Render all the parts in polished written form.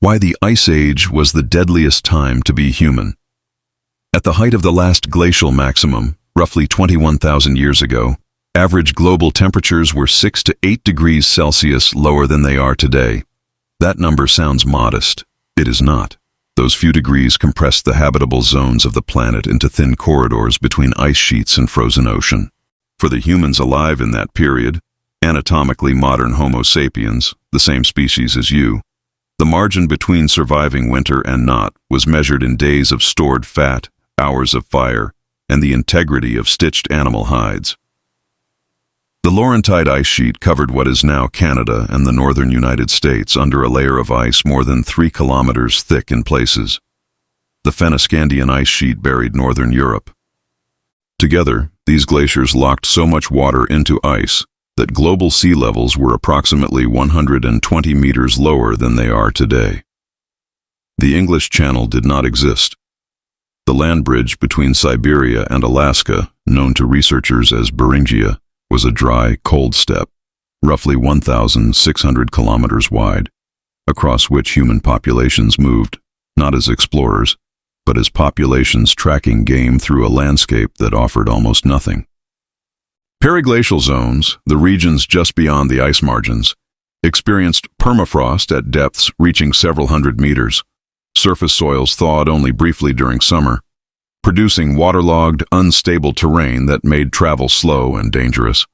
Why the Ice Age was the deadliest time to be human. At the height of the last glacial maximum, roughly 21,000 years ago, average global temperatures were 6 to 8 degrees Celsius lower than they are today. That number sounds modest. It is not. Those few degrees compressed the habitable zones of the planet into thin corridors between ice sheets and frozen ocean. For the humans alive in that period, anatomically modern Homo sapiens, the same species as you, the margin between surviving winter and not was measured in days of stored fat, hours of fire, and the integrity of stitched animal hides. The Laurentide ice sheet covered what is now Canada and the northern United States under a layer of ice more than 3 kilometers thick in places. The Fennoscandian ice sheet buried northern Europe. Together, these glaciers locked so much water into ice that global sea levels were approximately 120 meters lower than they are today. The English Channel did not exist. The land bridge between Siberia and Alaska, known to researchers as Beringia, was a dry, cold steppe, roughly 1,600 kilometers wide, across which human populations moved, not as explorers, but as populations tracking game through a landscape that offered almost nothing. Periglacial zones, the regions just beyond the ice margins, experienced permafrost at depths reaching several hundred meters. Surface soils thawed only briefly during summer, producing waterlogged, unstable terrain that made travel slow and dangerous.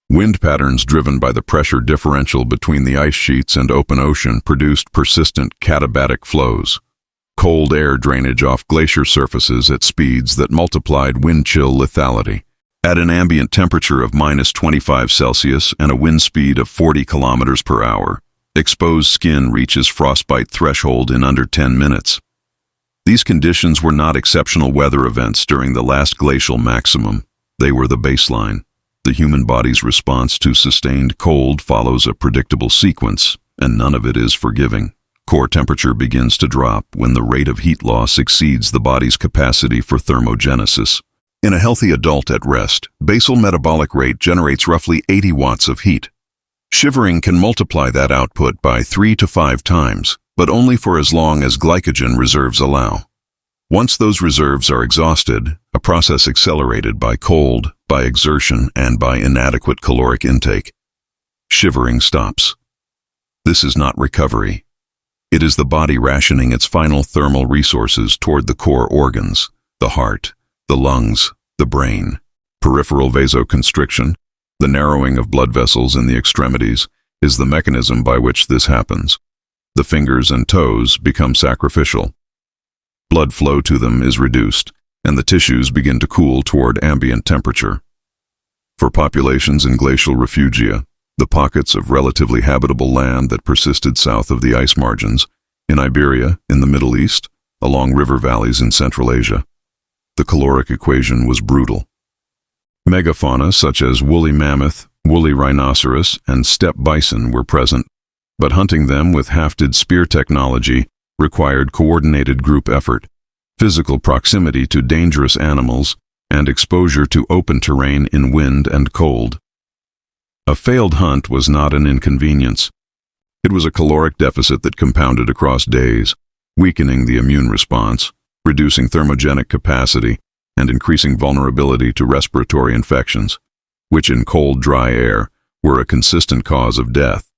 Wind patterns driven by the pressure differential between the ice sheets and open ocean produced persistent katabatic flows. Cold air drainage off glacier surfaces at speeds that multiplied wind chill lethality. At an ambient temperature of minus 25 Celsius and a wind speed of 40 kilometers per hour, exposed skin reaches frostbite threshold in under 10 minutes. These conditions were not exceptional weather events during the last glacial maximum. They were the baseline. The human body's response to sustained cold follows a predictable sequence, and none of it is forgiving. Core temperature begins to drop when the rate of heat loss exceeds the body's capacity for thermogenesis. In a healthy adult at rest, basal metabolic rate generates roughly 80 watts of heat. Shivering can multiply that output by 3 to 5 times, but only for as long as glycogen reserves allow. Once those reserves are exhausted, a process accelerated by cold, by exertion, and by inadequate caloric intake, shivering stops. This is not recovery. It is the body rationing its final thermal resources toward the core organs, the heart, the lungs, the brain. Peripheral vasoconstriction, the narrowing of blood vessels in the extremities, is the mechanism by which this happens. The fingers and toes become sacrificial. Blood flow to them is reduced, and the tissues begin to cool toward ambient temperature. For populations in glacial refugia, the pockets of relatively habitable land that persisted south of the ice margins, in Iberia, in the Middle East, along river valleys in Central Asia, the caloric equation was brutal. Megafauna such as woolly mammoth, woolly rhinoceros, and steppe bison were present, but hunting them with hafted spear technology required coordinated group effort, physical proximity to dangerous animals, and exposure to open terrain in wind and cold. A failed hunt was not an inconvenience. It was a caloric deficit that compounded across days, weakening the immune response, reducing thermogenic capacity, and increasing vulnerability to respiratory infections, which in cold, dry air were a consistent cause of death.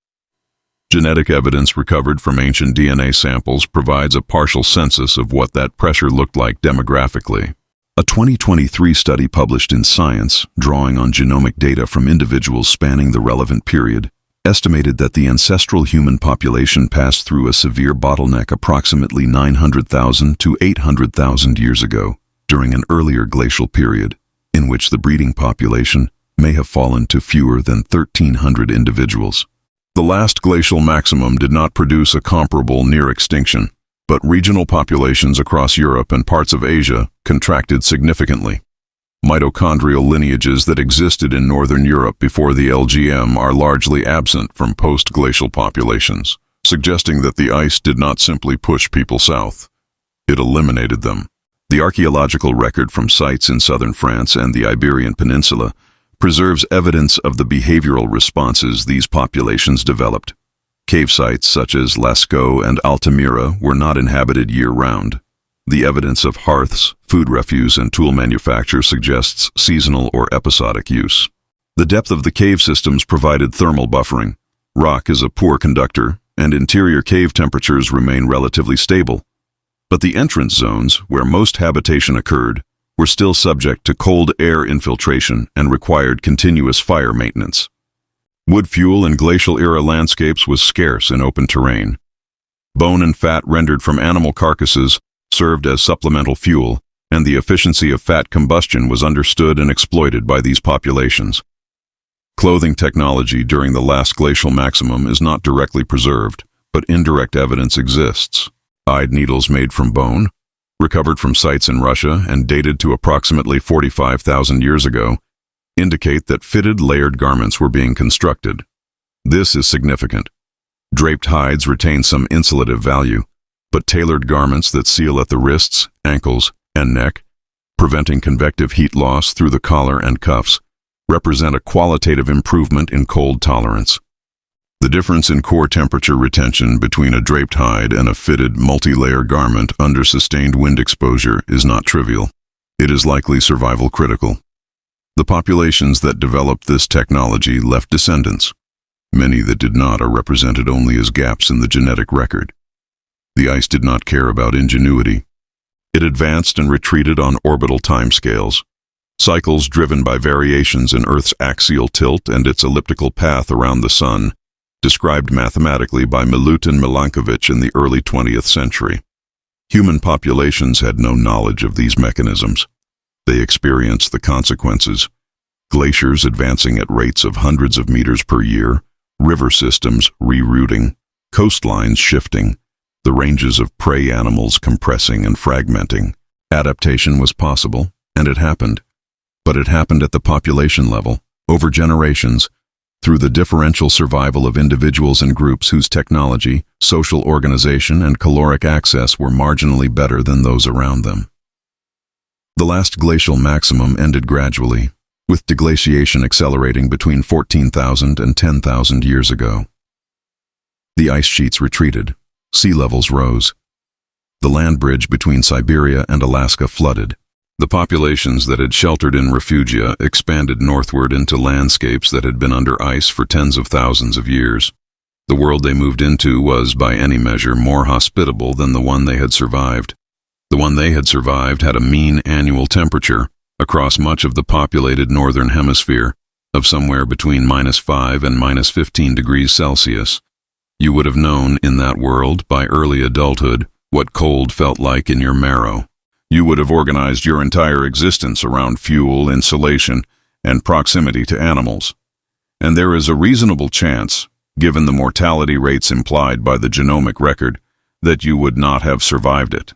Genetic evidence recovered from ancient DNA samples provides a partial census of what that pressure looked like demographically. A 2023 study published in Science, drawing on genomic data from individuals spanning the relevant period, estimated that the ancestral human population passed through a severe bottleneck approximately 900,000 to 800,000 years ago, during an earlier glacial period, in which the breeding population may have fallen to fewer than 1,300 individuals. The last glacial maximum did not produce a comparable near extinction, but regional populations across Europe and parts of Asia contracted significantly. Mitochondrial lineages that existed in northern Europe before the LGM are largely absent from post-glacial populations, suggesting that the ice did not simply push people south. It eliminated them. The archaeological record from sites in southern France and the Iberian Peninsula preserves evidence of the behavioral responses these populations developed. Cave sites such as Lascaux and Altamira were not inhabited year-round. The evidence of hearths, food refuse, and tool manufacture suggests seasonal or episodic use. The depth of the cave systems provided thermal buffering. Rock is a poor conductor, and interior cave temperatures remain relatively stable. But the entrance zones, where most habitation occurred, were still subject to cold air infiltration and required continuous fire maintenance. Wood fuel in glacial-era landscapes was scarce in open terrain. Bone and fat rendered from animal carcasses served as supplemental fuel, and the efficiency of fat combustion was understood and exploited by these populations. Clothing technology during the last glacial maximum is not directly preserved, but indirect evidence exists. Hide needles made from bone, recovered from sites in Russia and dated to approximately 45,000 years ago, indicate that fitted layered garments were being constructed. This is significant. Draped hides retain some insulative value, but tailored garments that seal at the wrists, ankles, and neck, preventing convective heat loss through the collar and cuffs, represent a qualitative improvement in cold tolerance. The difference in core temperature retention between a draped hide and a fitted multi-layer garment under sustained wind exposure is not trivial. It is likely survival critical. The populations that developed this technology left descendants. Many that did not are represented only as gaps in the genetic record. The ice did not care about ingenuity. It advanced and retreated on orbital timescales, cycles driven by variations in Earth's axial tilt and its elliptical path around the Sun, described mathematically by Milut and Milankovitch in the early 20th century. Human populations had no knowledge of these mechanisms. They experienced the consequences: glaciers advancing at rates of hundreds of meters per year, river systems rerouting, coastlines shifting, the ranges of prey animals compressing and fragmenting. Adaptation was possible, and it happened. But it happened at the population level, over generations, through the differential survival of individuals and groups whose technology, social organization, and caloric access were marginally better than those around them. The last glacial maximum ended gradually, with deglaciation accelerating between 14,000 and 10,000 years ago. The ice sheets retreated, sea levels rose. The land bridge between Siberia and Alaska flooded. The populations that had sheltered in refugia expanded northward into landscapes that had been under ice for tens of thousands of years. The world they moved into was, by any measure, more hospitable than the one they had survived. The one they had survived had a mean annual temperature, across much of the populated northern hemisphere, of somewhere between -5 and -15 degrees Celsius. You would have known, in that world, by early adulthood, what cold felt like in your marrow. You would have organized your entire existence around fuel, insulation, and proximity to animals. And there is a reasonable chance, given the mortality rates implied by the genomic record, that you would not have survived it.